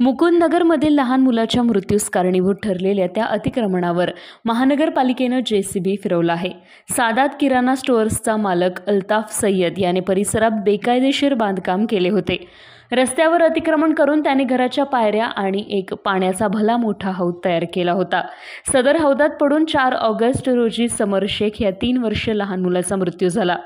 मुकुंदनगरमधील लहान मुलाच्या मृत्यूस कारणीभूत ठरलेल्या त्या अतिक्रमणावर महानगरपालिकेनं जेसीबी फिरवला आहे। सादात किराणा स्टोअर्सचा मालक अल्ताफ सय्यद याने परिसरात बेकायदेशीर बांधकाम केले होते। रस्त्यावर अतिक्रमण करून त्याने घराच्या पायऱ्या आणि एक पाण्याचा भला मोठा हौद तयार केला होता। सदर हौदात पडून 4 ऑगस्ट रोजी समर शेख या 3 वर्षीय लहान मुलाचा मृत्यू झाला।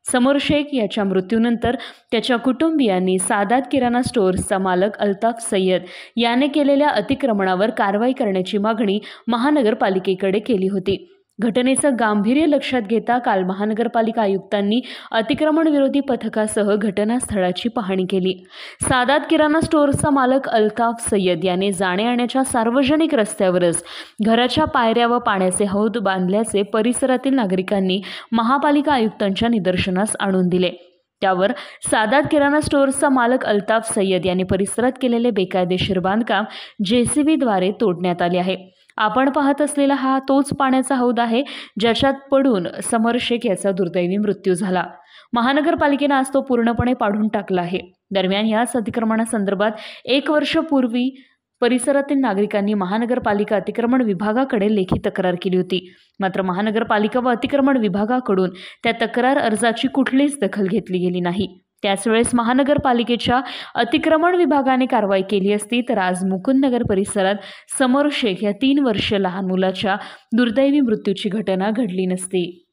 समर शेख याच्या मृत्यूनंतर त्याच्या कुटुंबियांनी सादात किराणा स्टोअर्सचा मालक अल्ताफ सय्यद याने केलेल्या अतिक्रमणावर कारवाई करण्याची मागणी महानगरपालिकेकडे केली होती। घटनेचं गांभीर्य लक्षात घेता काल महानगरपालिका आयुक्तांनी अतिक्रमण विरोधी पथकासह घटनास्थळाची पाहणी केली। सादात किराणा स्टोअर्सचा मालक अल्ताफ सय्यद याने जाण्या-येण्याच्या सार्वजनिक रस्त्यावरच घराच्या पायऱ्या व पाण्याचे हौद बांधल्याचे परिसरातील नागरिकांनी महापालिका आयुक्तांच्या निदर्शनास आणून दिले। त्यावर सादात किराणा स्टोअर्सचा मालक अल्ताफ सय्यद यांनी परिसरात केलेले बेकायदेशीर बांधकाम जेसीबीद्वारे तोडण्यात आले आहे। आपण पाहत असलेला हा तोच पाण्याचा हौद आहे ज्याच्यात पडून समर शेख याचा दुर्दैवी मृत्यू झाला। महानगरपालिकेने आज तो पूर्णपणे पाडून टाकला आहे। दरम्यान याच अतिक्रमणासंदर्भात 1 वर्षापूर्वी परिसरातील नागरिकांनी महानगरपालिका अतिक्रमण विभागाकडे लेखी तक्रार केली होती। मात्र महानगरपालिका व अतिक्रमण विभागाकडून त्या तक्रार अर्जाची कुठलीच दखल घेतली गेली नाही। त्याच वेळेस महानगरपालिकेच्या अतिक्रमण विभागाने कारवाई केली असती तर आज मुकुंदनगर परिसरात समर शेख या 3 वर्षीय लहान मुलाच्या दुर्दैवी मृत्यूची घटना घडली नसती।